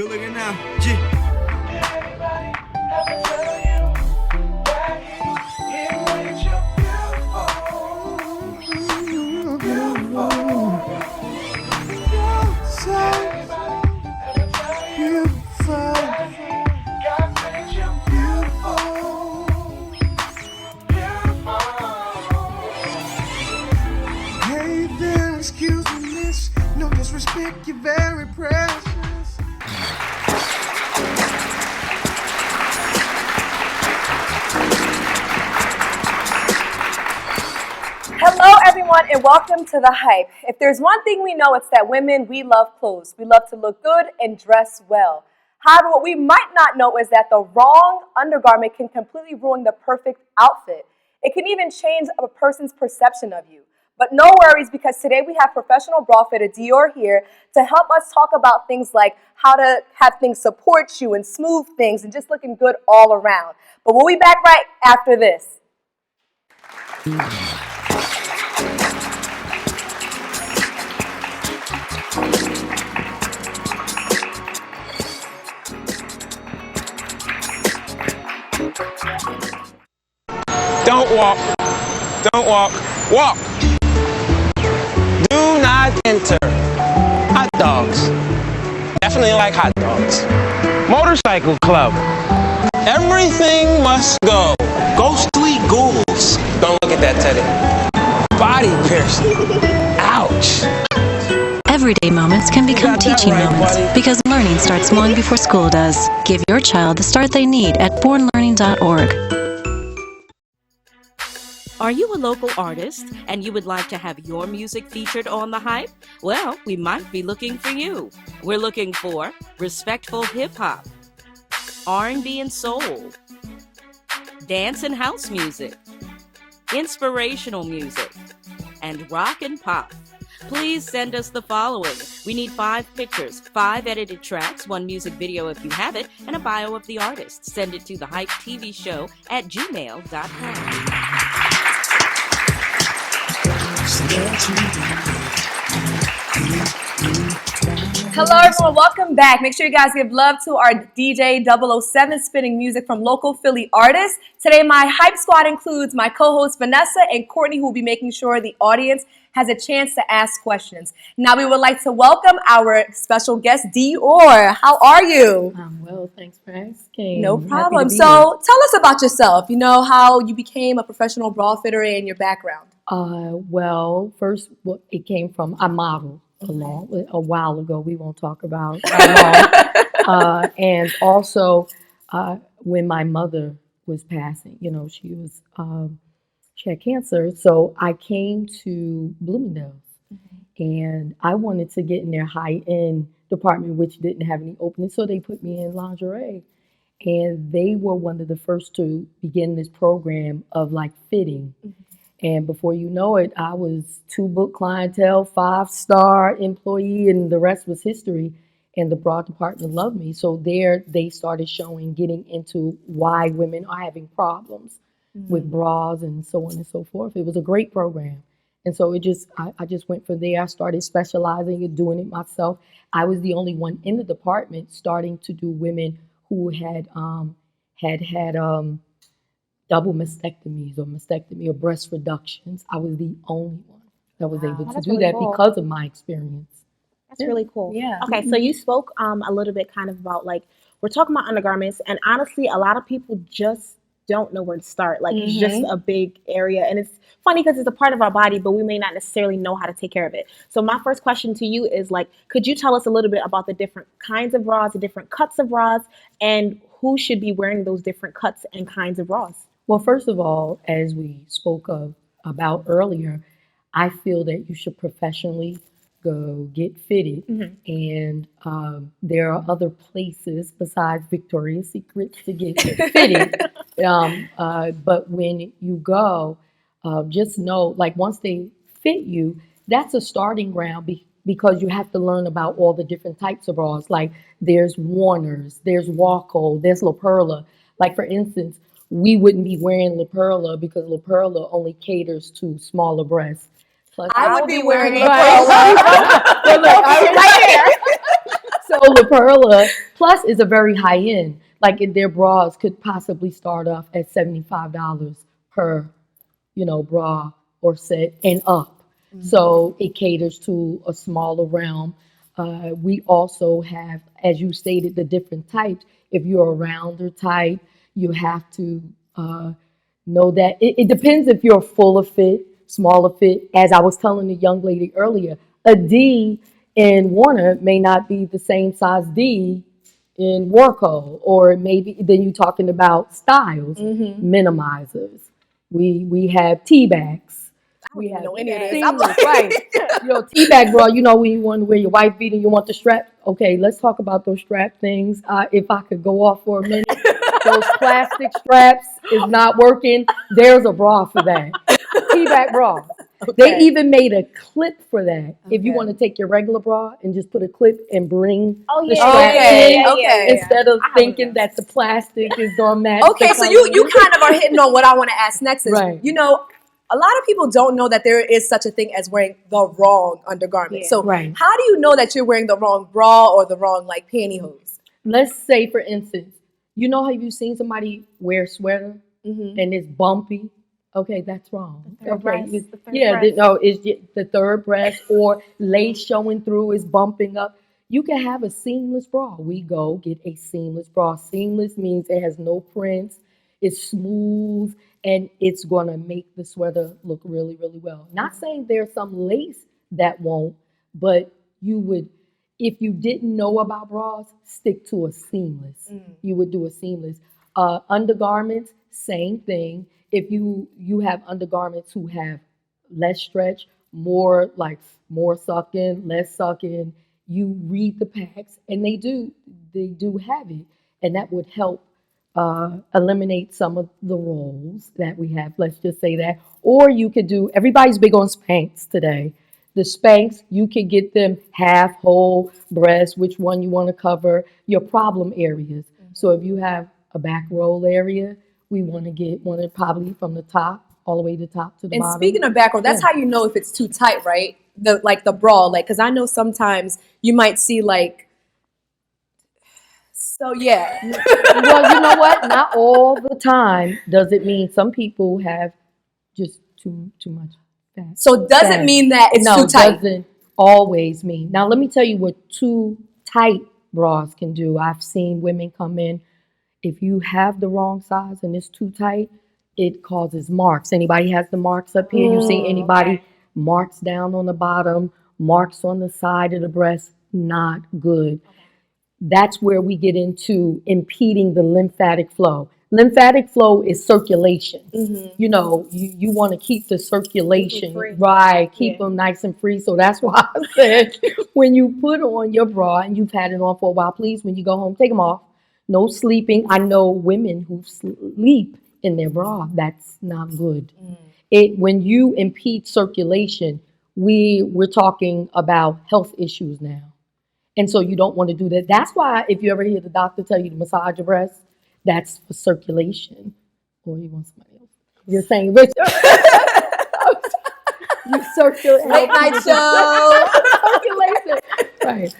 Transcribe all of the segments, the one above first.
Good looking now. G. Everybody, I'm gonna tell you that it makes you beautiful. Beautiful. Everybody, I'm gonna tell you that God made you beautiful. Beautiful. Hey there, excuse me, miss. No disrespect, you're very precious. Hello, everyone, and welcome to The Hype. If there's one thing we know, it's that women, we love clothes. We love to look good and dress well. However, what we might not know is that the wrong undergarment can completely ruin the perfect outfit. It can even change a person's perception of you. But no worries, because today we have professional bra fitter Dior here to help us talk about things like how to have things support you and smooth things and just looking good all around. But we'll be back right after this. Don't walk. Don't walk. Walk. Do not enter. Hot dogs. Definitely like hot dogs. Motorcycle club. Everything must go. Ghostly ghouls. Don't look at that, Teddy. Body piercing. Ouch. Everyday moments can become teaching moments because learning starts long before school does. Give your child the start they need at bornlearning.org. Are you a local artist and you would like to have your music featured on The Hype? Well, we might be looking for you. We're looking for respectful hip-hop, R&B and soul, dance and house music, inspirational music, and rock and pop. Please send us the following. We need 5 pictures, 5 edited tracks, 1 music video if you have it, and a bio of the artist. Send it to thehypetvshow@gmail.com. Hello, everyone. Welcome back. Make sure you guys give love to our DJ 007 spinning music from local Philly artists. Today, my hype squad includes my co-host Vanessa and Courtney, who will be making sure the audience has a chance to ask questions. Now, we would like to welcome our special guest, Dior. How are you? I'm well, thanks for asking. No Happy to problem. be So, tell us about yourself. You know, how you became a professional bra fitter and your background. Well, first, it came from I modeled a while ago. We won't talk about how long. And also, when my mother was passing, she had cancer. So I came to Bloomingdale's, and I wanted to get in their high-end department, which didn't have any openings. So they put me in lingerie, and they were one of the first to begin this program of like fitting. And before you know it, I was 2-book clientele, 5-star employee, and the rest was history. And the bra department loved me. So there they started getting into why women are having problems with bras and so on and so forth. It was a great program. And so I just went from there. I started specializing and doing it myself. I was the only one in the department starting to do women who had double mastectomies or breast reductions. I was the only one that was able to do that because of my experience. That's really cool. Yeah. Okay, so you spoke a little bit kind of about like, we're talking about undergarments, and honestly, a lot of people just don't know where to start. Like, it's just a big area, and it's funny because it's a part of our body, but we may not necessarily know how to take care of it. So my first question to you is like, could you tell us a little bit about the different kinds of bras, the different cuts of bras, and who should be wearing those different cuts and kinds of bras? Well, first of all, as we spoke about earlier, I feel that you should professionally go get fitted. And there are other places besides Victoria's Secret to get fitted. But when you go, just know, like once they fit you, that's a starting ground because you have to learn about all the different types of bras. Like there's Warner's, there's Waco, there's La Perla. Like for instance, we wouldn't be wearing La Perla because La Perla only caters to smaller breasts. Plus, I would be wearing La right. Perla. So, look, right there. So La Perla Plus is a very high end. Like their bras could possibly start off at $75 per, bra or set and up. So it caters to a smaller realm. We also have, as you stated, the different types. If you're a rounder type, you have to know that it depends if you're fuller fit, smaller fit. As I was telling the young lady earlier, a D in Warner may not be the same size D in Warco, or maybe then you're talking about styles, minimizers. We have tea bags. We have know any of this. seamless, right? Tea bag bra. When you want to wear your wife beater, you want the strap. Okay, let's talk about those strap things. If I could go off for a minute, those plastic straps is not working. There's a bra for that. Tea bag bra. They even made a clip for that. If you want to take your regular bra and just put a clip and bring the strap in, instead of thinking that the plastic is gonna match. Okay, so you kind of are hitting on what I want to ask next. Is Right. A lot of people don't know that there is such a thing as wearing the wrong undergarment. So Right. how do you know that you're wearing the wrong bra or the wrong pantyhose? Let's say, for instance, how you've seen somebody wear a sweater and it's bumpy. Okay, that's wrong. It's the third breast or lace showing through is bumping up. You can have a seamless bra. We go get a seamless bra. Seamless means it has no prints. It's smooth and it's gonna make the sweater look really, really well. Not saying there's some lace that won't, but you would, if you didn't know about bras, stick to a seamless. You would do a seamless. Undergarments, same thing. If you have undergarments who have less stretch, more sucking, less sucking, you read the packs and they do have it, and that would help eliminate some of the rolls that we have. Let's just say that. Or you could do. Everybody's big on Spanx today. The Spanx, you could get them half, whole, breast, which one you want to cover, your problem areas. So if you have a back roll area, we want to get one probably from the top all the way to the top to the bottom. And speaking of back roll, that's how you know if it's too tight, right? The bra, because I know sometimes you might see so yeah. Well, you know what? Not all the time does it mean. Some people have just too much fat. So does it mean that it's too tight? Doesn't always mean. Now let me tell you what too tight bras can do. I've seen women come in. If you have the wrong size and it's too tight, it causes marks. Anybody has the marks up here? You see anybody marks down on the bottom, marks on the side of the breast? Not good. That's where we get into impeding the lymphatic flow. Lymphatic flow is circulation. You want to keep the circulation right, keep them nice and free. So that's why I said when you put on your bra and you've had it on for a while, please, when you go home, take them off. No sleeping. I know women who sleep in their bra. That's not good. When you impede circulation, we're talking about health issues now. And so you don't want to do that. That's why if you ever hear the doctor tell you to massage your breasts, that's for circulation. Or you want somebody else. You're saying, Richard. You circulate. Late night show. Circulation. Right.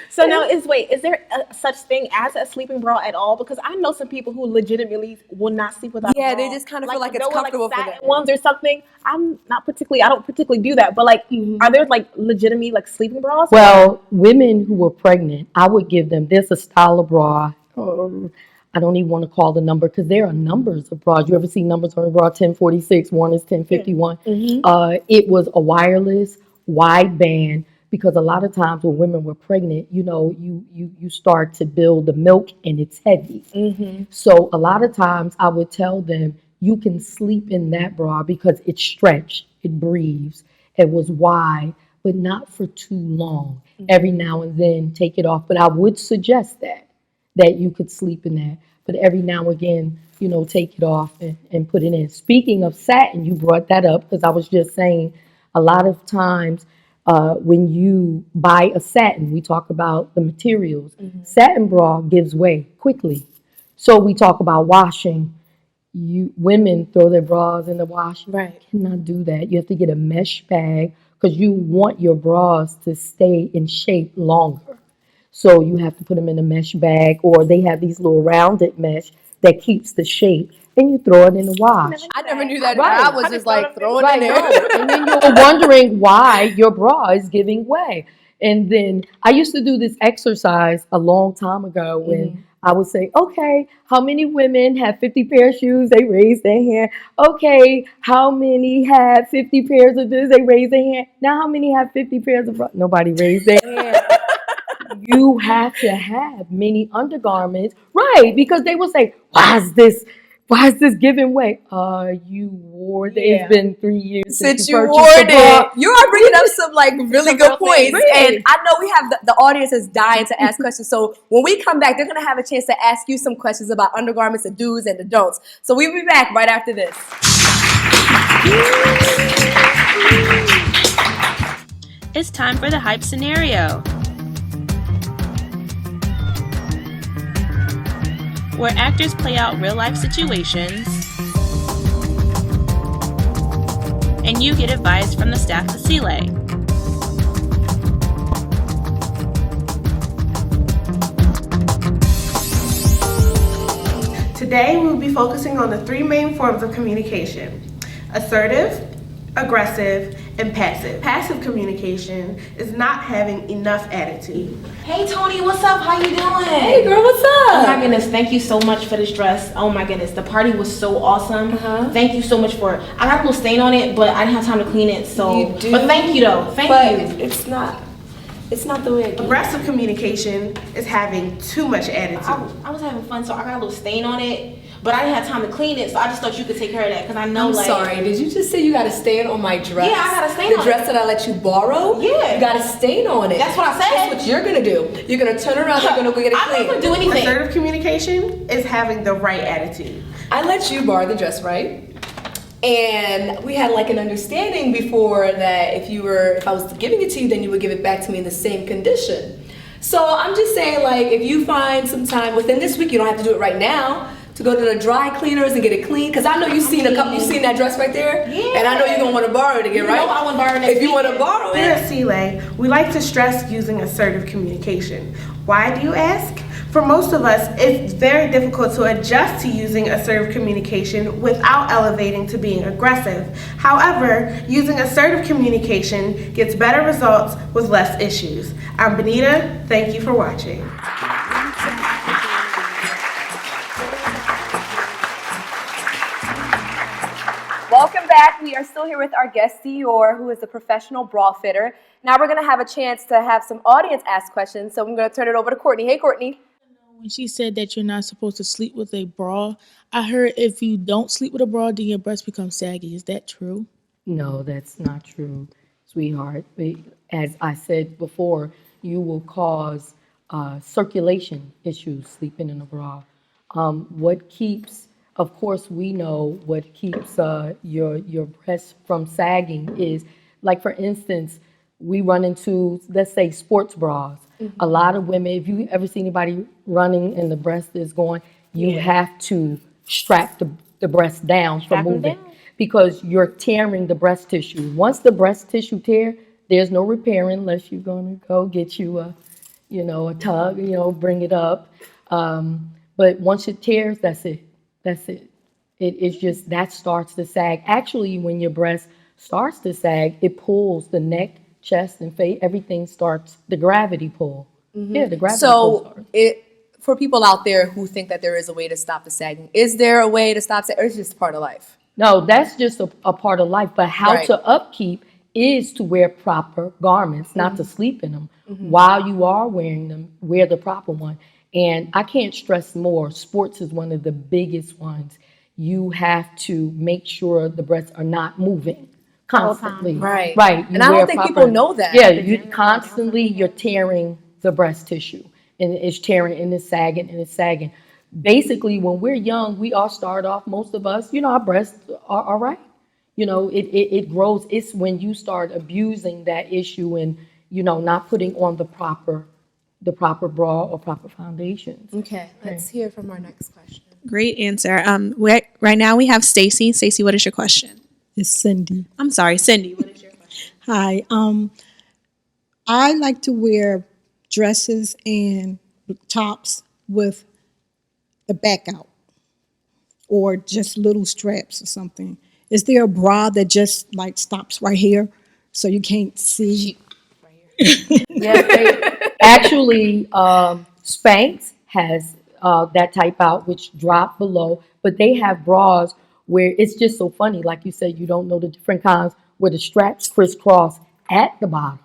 So now, is there a such thing as a sleeping bra at all? Because I know some people who legitimately will not sleep without a bra. They just kind of feel like it's comfortable for them. Ones or something. I don't particularly do that. But are there legitimate sleeping bras? Well, women who are pregnant, I would give them, there's a style of bra. I don't even want to call the number because there are numbers of bras. You ever see numbers on a bra? 1046, one is 1051. It was a wireless, wide band, because a lot of times when women were pregnant, you start to build the milk and it's heavy. So a lot of times I would tell them, you can sleep in that bra because it's stretched, it breathes, it was wide, but not for too long. Every now and then take it off. But I would suggest that you could sleep in that. But every now and again, take it off and put it in. Speaking of satin, you brought that up because I was just saying a lot of times when you buy a satin, we talk about the materials. Satin bra gives way quickly. So we talk about washing. Women throw their bras in the wash. Right. You cannot do that. You have to get a mesh bag because you want your bras to stay in shape longer. So you have to put them in a mesh bag, or they have these little rounded mesh that keeps the shape, and you throw it in the wash. I never knew that. Right. I was just like throwing it Right, in no. there. And then you're wondering why your bra is giving way. And then I used to do this exercise a long time ago when I would say, okay, how many women have 50 pair of shoes? They raise their hand. Okay, how many have 50 pairs of this? They raise their hand. Now, how many have 50 pairs of bra? Nobody raised their hand. You have to have many undergarments, right? Because they will say, why is this giving way? You wore it. It's been 3 years Since you purchased wore the bra. it, you are bringing up some like really good points, Right. and I know we have the audience is dying to ask questions. So when we come back, they're gonna have a chance to ask you some questions about undergarments, the do's and the don'ts. So we'll be back right after this. It's time for the hype scenario, where actors play out real-life situations and you get advice from the staff of Sealay. Today, we'll be focusing on the three main forms of communication: assertive, aggressive, and passive. Passive communication is not having enough attitude. Hey Tony, what's up? How you doing? Hey girl, what's Oh up? my goodness, thank you so much for this dress. Oh my goodness, the party was so awesome. Thank you so much for it. I got a little stain on it, but I didn't have time to clean it. So, You do? but thank you though. Thank you. It's not the way it goes. Aggressive communication is having too much attitude. I was having fun, so I got a little stain on it, but I didn't have time to clean it. So I just thought you could take care of that because I know I'm like. sorry, did you just say you got a stain on my dress? Yeah, I got a stain the on dress that I let you borrow? Yeah. You got a stain on it. That's what I said. That's what you're gonna do. You're gonna turn around, you're gonna go get it I clean. never do anything. Assertive communication is having the right attitude. I let you borrow the dress, right? And we had like an understanding before that if I was giving it to you, then you would give it back to me in the same condition. So I'm just saying, like, if you find some time within this week, you don't have to do it right now, to go to the dry cleaners and get it clean. Because I know you've seen that dress right there. Yeah. And I know you're gonna want to borrow it again, You right? know I wanna borrow it next If you want to weekend. borrow Here it. at Sealay, we like to stress using assertive communication. Why, do you ask? For most of us, it's very difficult to adjust to using assertive communication without elevating to being aggressive. However, using assertive communication gets better results with less issues. I'm Benita. Thank you for watching. Welcome back. We are still here with our guest Dior, who is a professional bra fitter. Now we're gonna have a chance to have some audience ask questions. So I'm gonna turn it over to Courtney. Hey, Courtney. When she said that you're not supposed to sleep with a bra, I heard if you don't sleep with a bra, then your breasts become saggy. Is that true? No, that's not true, sweetheart. As I said before, you will cause circulation issues sleeping in a bra. Of course, we know what keeps your breasts from sagging is, like for instance, we run into, let's say, sports bras. A lot of women, if you ever see anybody running and the breast is going, you have to strap the breast down from moving because you're tearing the breast tissue. Once the breast tissue tear, there's no repairing unless you're going to go get you a tug, bring it up. But once it tears, that's it. That's it. It's just, that starts to sag. Actually, when your breast starts to sag, it pulls the neck, chest, and face. Everything starts, the gravity pull. Yeah, the gravity pull starts. For people out there who think that there is a way to stop the sagging, is there a way to stop sagging, or is it just part of life? No, that's just a part of life. But how Right. to upkeep is to wear proper garments, not to sleep in them. While you are wearing them, wear the proper one. And I can't stress more, sports is one of the biggest ones. You have to make sure the breasts are not moving constantly. Right. Right. And I don't think people know that. Yeah, you're tearing the breast tissue. And it's tearing and it's sagging and it's sagging. Basically, when we're young, we all start off, most of us, our breasts are all right. It grows. It's when you start abusing that issue and, not putting on the proper bra or proper foundations. Okay, let's hear from our next question. Great answer. Right now we have Stacy. Stacy, what is your question? It's Cindy. I'm sorry, Cindy. What is your question? Hi. I like to wear dresses and tops with the back out, or just little straps or something. Is there a bra that just like stops right here so you can't see? Yes, they actually Spanx has that type out which drop below, but they have bras where it's just so funny. Like you said, you don't know the different kinds where the straps crisscross at the bottom.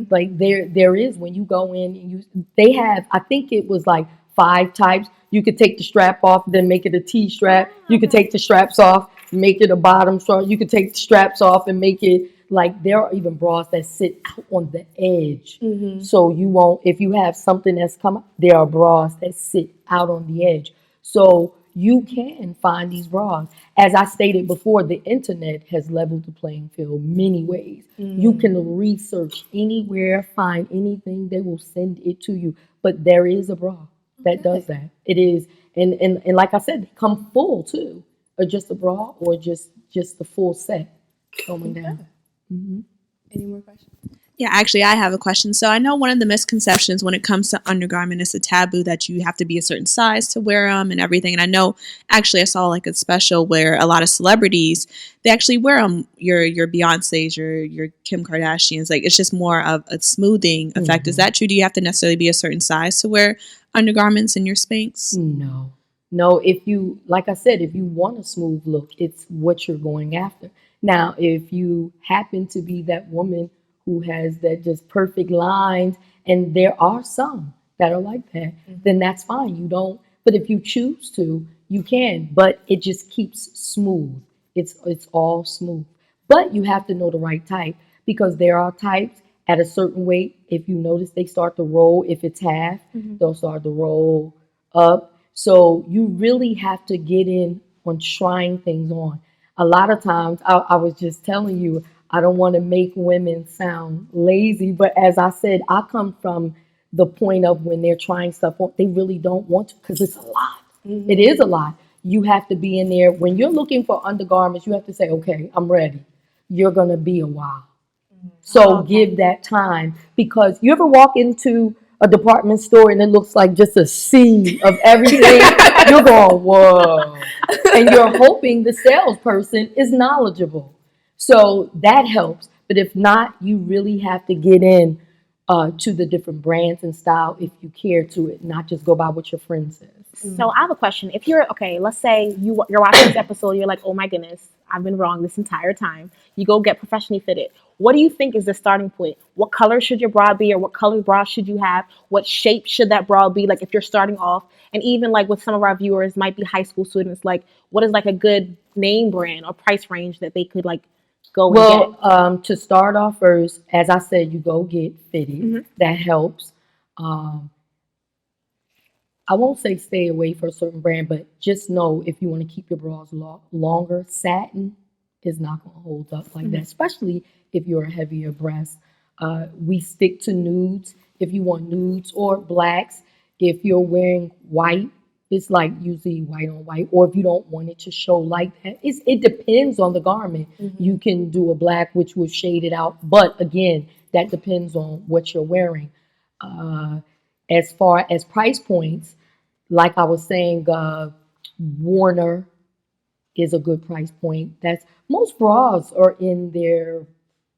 Like there is when you go in and they have, I think it was like 5 types. You could take the strap off, then make it a T strap. You could take the straps off, make it a bottom strap. You could take the straps off and make it like, there are even bras that sit out on the edge. So you won't, if you have something that's come, there are bras that sit out on the edge. So you can find these bras. As I stated before, the internet has leveled the playing field many ways. You can research anywhere, find anything, they will send it to you. But there is a bra that does that. It is, and like I said, they come full too, or just a bra, or just the full set going down. Any more questions? Yeah, actually, I have a question. So I know one of the misconceptions when it comes to undergarment is a taboo that you have to be a certain size to wear them and everything. And I know, actually, I saw like a special where a lot of celebrities, they actually wear them. Your Beyoncé's, your Kim Kardashians. Like, it's just more of a smoothing effect. Is that true? Do you have to necessarily be a certain size to wear undergarments in your Spanx? No, if you, like I said, if you want a smooth look, it's what you're going after. Now, if you happen to be that woman who has that just perfect lines, and there are some that are like that, then that's fine. You don't, but if you choose to, you can, but it just keeps smooth. It's all smooth. But you have to know the right type, because there are types at a certain weight. If you notice, they start to roll. If it's half, they'll start to roll up. So you really have to get in on trying things on. A lot of times, I was just telling you, I don't want to make women sound lazy, but as I said, I come from the point of when they're trying stuff on, they really don't want to, because it's a lot. It is a lot. You have to be in there. When you're looking for undergarments, you have to say, okay, I'm ready. You're going to be a while. So give that time, because you ever walk into a department store and it looks like just a sea of everything? You're going, whoa. And you're hoping the salesperson is knowledgeable. So that helps. But if not, you really have to get in to the different brands and style if you care to it, not just go by what your friend says. So I have a question. If you're, okay, let's say you're watching this episode, you're like, oh my goodness, I've been wrong this entire time. You go get professionally fitted. What do you think is the starting point? What color should your bra be, or what color bra should you have? What shape should that bra be, like if you're starting off? And even like with some of our viewers might be high school students, like what is like a good name brand or price range that they could like go and get? Well, to start off first, as I said, you go get fitted. That helps. I won't say stay away for a certain brand, but just know if you want to keep your bras longer, satin is not going to hold up like that, especially if you're a heavier breast. We stick to nudes if you want nudes, or blacks. If you're wearing white, it's like usually white on white, or if you don't want it to show like that, it depends on the garment. You can do a black, which will shade it out, but again, that depends on what you're wearing. As far as price points, like I was saying, Warner is a good price point. That's most bras are in there.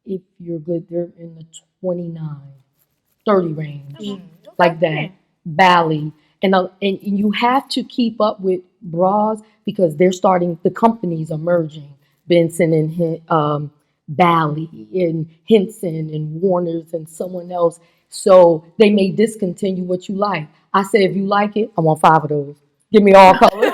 If you're good, they're in the 29, 30 range, like that. Bally, and you have to keep up with bras because they're starting. The companies are merging. Benson and Bally and Henson and Warner's and someone else. So they may discontinue what you like. I say, if you like it, I want 5 of those. Give me all colors.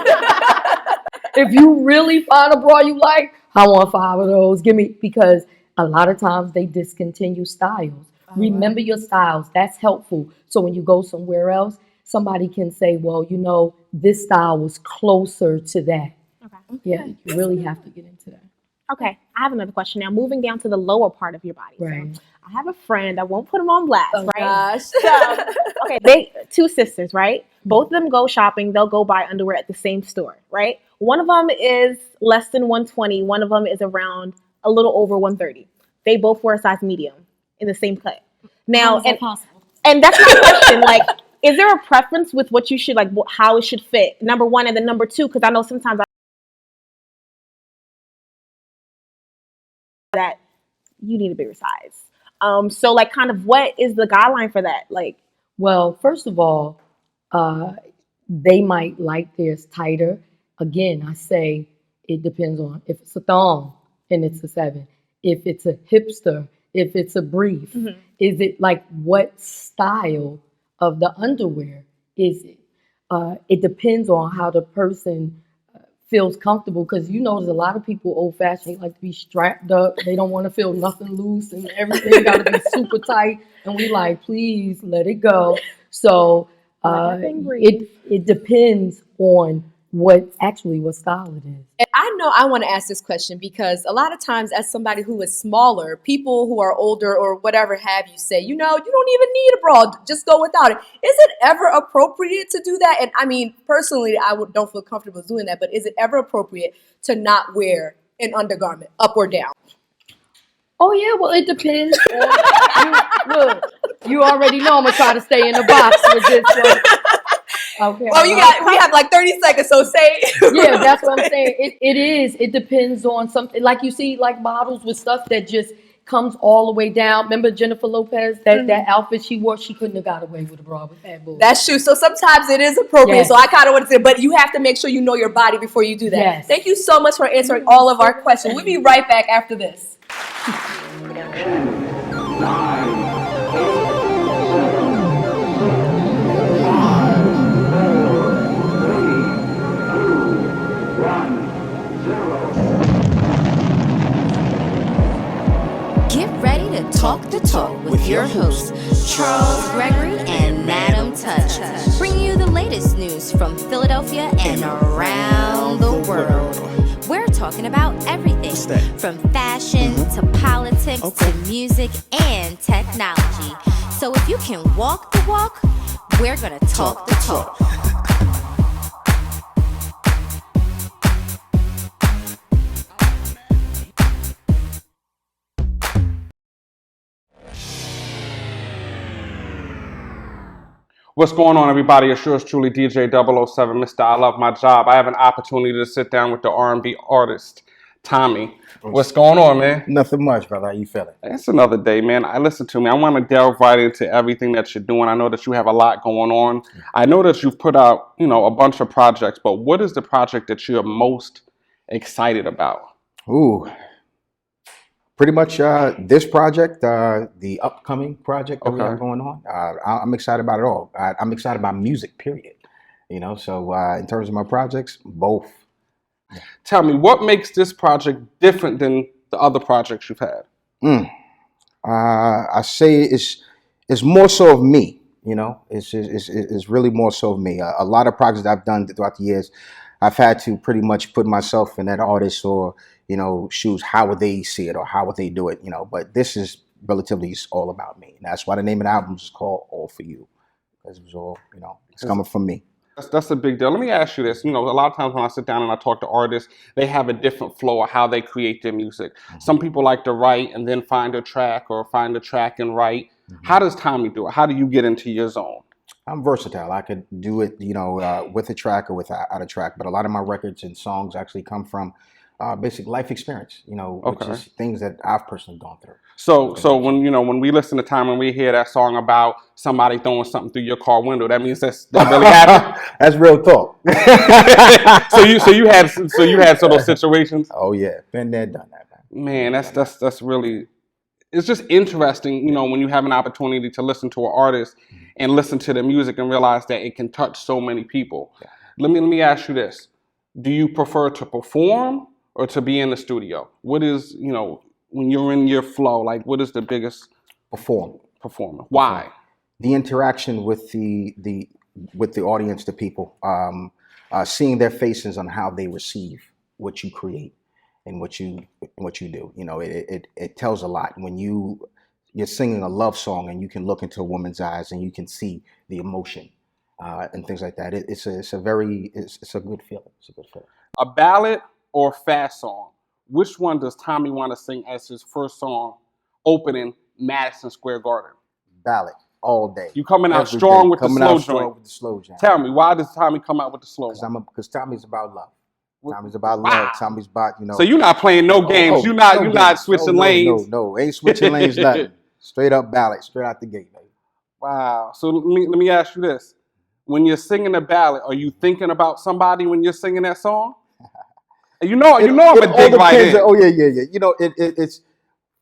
If you really find a bra you like, I want 5 of those. Give me, because a lot of times they discontinue styles. Remember your styles. That's helpful. So when you go somewhere else, somebody can say, well, you know, this style was closer to that. Yeah, you really have to get into that. Okay, I have another question now. Moving down to the lower part of your body. Right. So I have a friend, I won't put him on blast, right? Gosh. So, okay, they 2 sisters, right? Both of them go shopping. They'll go buy underwear at the same store, right? One of them is less than 120. One of them is around a little over 130. They both wear a size medium in the same cut. Now, How is that possible? And that's my question. Like, is there a preference with what you should, like, how it should fit? Number one, and then number two, because I know sometimes that you need a bigger size. So like, kind of, what is the guideline for that? Like, Well, first of all, they might like theirs tighter. Again, I say it depends on if it's a thong and it's a 7, if it's a hipster, if it's a brief. Is it like what style of the underwear is it? It depends on how the person feels comfortable, because you know there's a lot of people old fashioned, like to be strapped up. They don't want to feel nothing loose and everything got to be super tight. And we like, please let it go. So it depends on what style it is. And I know I want to ask this question because a lot of times, as somebody who is smaller, people who are older or whatever have you say, you don't even need a bra, just go without it. Is it ever appropriate to do that? And I mean, personally, don't feel comfortable doing that, but is it ever appropriate to not wear an undergarment, up or down? Oh yeah, well it depends on look, you already know I'm gonna try to stay in the box with this one. Okay. Well, we have like 30 seconds, so say. Yeah, that's what I'm saying. It depends on something. Like you see, like models with stuff that just comes all the way down. Remember Jennifer Lopez, that outfit she wore, she couldn't have got away with a bra with that bull. That's true. So sometimes it is appropriate. Yes. So I kind of want to say, but you have to make sure you know your body before you do that. Yes. Thank you so much for answering all of our questions. We'll be right back after this. Get ready to talk the talk with your hosts, Charles Gregory and Madam Touch, bringing you the latest news from Philadelphia and around the world. We're talking about everything from fashion to politics to music and technology. So if you can walk the walk, we're gonna talk the talk. What's going on, everybody? It's yours truly, DJ 007, Mr. I Love My Job. I have an opportunity to sit down with the R&B artist, Tommy. What's going on, man? Nothing much, brother. How you feeling? It's another day, man. Listen to me. I want to delve right into everything that you're doing. I know that you have a lot going on. I know that you've put out, a bunch of projects, but what is the project that you're most excited about? Ooh. Pretty much this project, the upcoming project that we have going on. I'm excited about it all. I'm excited about music, period. So in terms of my projects, both. Tell me, what makes this project different than the other projects you've had? I say it's more so of me. It's really more so of me. A lot of projects I've done throughout the years, I've had to pretty much put myself in that artist or shoes. How would they see it or how would they do it? But this is relatively all about me. And that's why the name of the album is called All For You, because it was all it's coming from me. That's a big deal. Let me ask you this. A lot of times when I sit down and I talk to artists, they have a different flow of how they create their music. Some people like to write and then find a track or find a track and write. How does Tommy do it? How do you get into your zone? I'm versatile. I could do it, with a track or without a track. But a lot of my records and songs actually come from basic life experience, which is things that I've personally gone through. So when we listen to Tommy and we hear that song about somebody throwing something through your car window, that means that really happened. That's real talk. so you had some of those situations. Oh yeah, been there, done that. Man, that's really. It's just interesting, when you have an opportunity to listen to an artist and listen to their music and realize that it can touch so many people. Yeah. Let me ask you this: do you prefer to perform or to be in the studio? What is when you're in your flow, like what is the biggest performer? Why? The interaction with the audience, the people, seeing their faces on how they receive what you create and what you do. It tells a lot when you're singing a love song and you can look into a woman's eyes and you can see the emotion and things like that. It's a good feeling. It's a good feeling. A ballad or fast song? Which one does Tommy want to sing as his first song opening Madison Square Garden? Ballad all day. You coming out Every strong day. with Coming the slow out strong joint. with the slow joint. Tell me, why does Tommy come out with the slow one? Because Tommy's about love. Tommy's about love. Tommy's about, So you're not playing no games. You're not switching lanes. No. Ain't switching lanes, nothing. Straight up ballad, straight out the gate, baby. Wow. So let me ask you this. When you're singing a ballad, are you thinking about somebody when you're singing that song? You know I'm a dig right in. Oh, yeah. You know, it's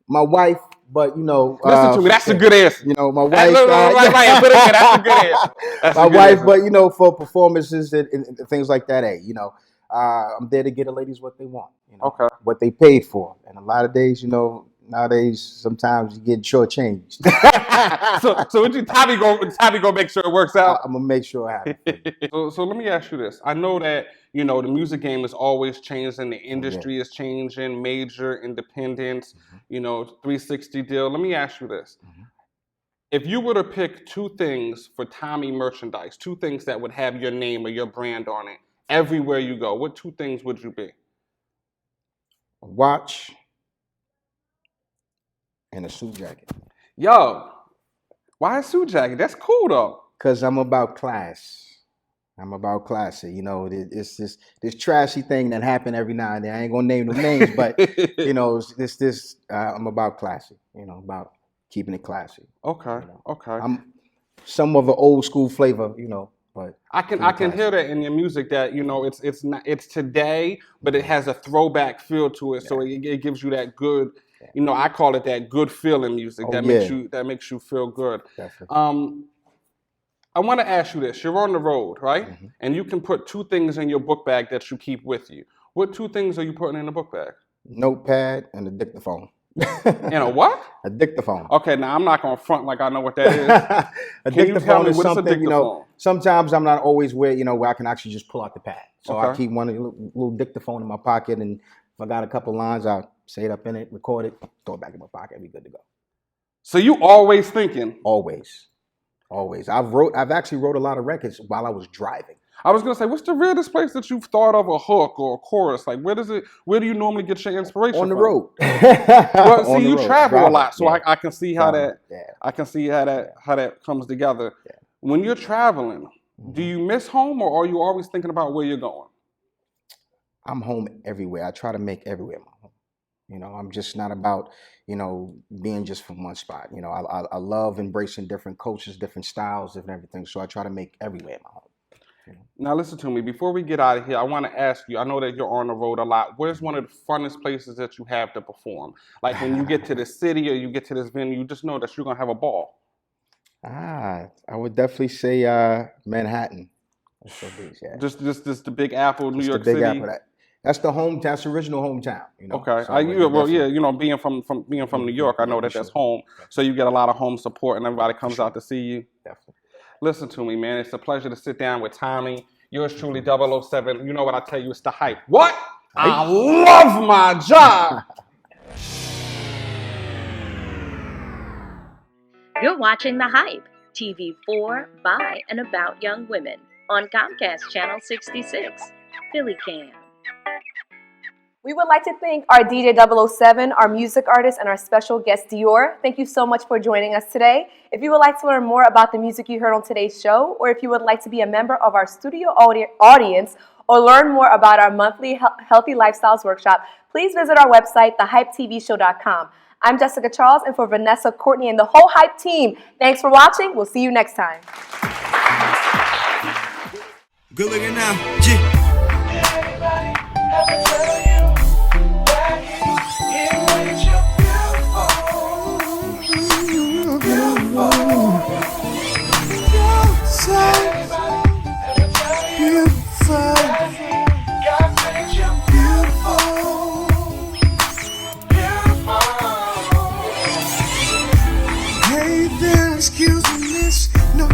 my wife, but, you know. Listen to me. That's a good answer. You know, my wife. That's a good answer. My wife, but, you know, for performances and things like that, hey, you know, I'm there to get the ladies what they want. You know, okay. What they paid for. And a lot of days, you know, nowadays, sometimes you get shortchanged. so what you Tommy go make sure it works out? I'm gonna make sure I have it. So let me ask you this. I know that, you know, the music game is always changing, the industry is changing, major, independents, you know, 360 deal. Let me ask you this. If you were to pick two things for Tommy merchandise, two things that would have your name or your brand on it everywhere you go, what two things would you be? A watch and a suit jacket. Yo, why a suit jacket? That's cool though. Because I'm about class. I'm about classy. You know, it's this trashy thing that happen every now and then. I ain't gonna name no names, but you know, I'm about classy. You know, about keeping it classy. Okay. You know? Okay. I'm some of an old school flavor, you know, but I can hear that in your music that, you know, it's today, but it has a throwback feel to it. So it gives you that good, you know, I call it that good feeling music that makes you feel good. Definitely. I want to ask you this. You're on the road, right? And you can put two things in your book bag that you keep with you. What two things are you putting in the book bag? Notepad and a dictaphone. And a what? A dictaphone. Okay, now I'm not gonna front like I know what that is. Can you tell me what is a dictaphone? You know, sometimes I'm not always where I can actually just pull out the pad. So I keep one little dictaphone in my pocket, and if I got a couple lines, I say it up in it, record it, throw it back in my pocket, be good to go. So you always thinking? Always. I've actually wrote a lot of records while I was driving. I was gonna say, what's the weirdest place that you've thought of a hook or a chorus? Like, where do you normally get your inspiration on the from? road. Well, see, you road. travel Driving, a lot, so I can see how Driving, how that comes together. Yeah. When you're traveling, do you miss home, or are you always thinking about where you're going? I'm home everywhere. I try to make everywhere my home. You know, I'm just not about, you know, being just from one spot. You know, I love embracing different cultures, different styles, different everything. So I try to make everywhere my home. You know? Now listen to me. Before we get out of here, I want to ask you, I know that you're on the road a lot. Where's one of the funnest places that you have to perform? Like when you get to the city or you get to this venue, you just know that you're going to have a ball. I would definitely say Manhattan. Yeah. Just the Big Apple, New York City. Apple, that's the home. That's the original hometown. You know. Okay. So you know, being from New York, I know that's home. So you get a lot of home support, and everybody comes out to see you. Definitely. Listen to me, man. It's a pleasure to sit down with Tommy. Yours truly, 007. You know what I tell you? It's the hype. What? I love my job. You're watching The Hype, TV for, by, and about young women on Comcast Channel 66, Philly Cam. We would like to thank our DJ 007, our music artist, and our special guest Dior. Thank you so much for joining us today. If you would like to learn more about the music you heard on today's show, or if you would like to be a member of our studio audience, or learn more about our monthly Healthy Lifestyles workshop, please visit our website, thehypetvshow.com. I'm Jessica Charles, and for Vanessa, Courtney, and the whole Hype team, thanks for watching. We'll see you next time. Good looking now, G.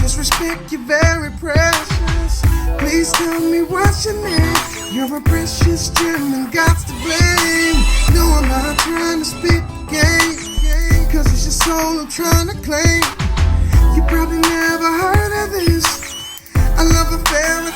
Disrespect, you're very precious. Please tell me what's your name. You're a precious gem and God's to blame. No, I'm not trying to spit the game, cause it's your soul I'm trying to claim. You probably never heard of this. I love a fairy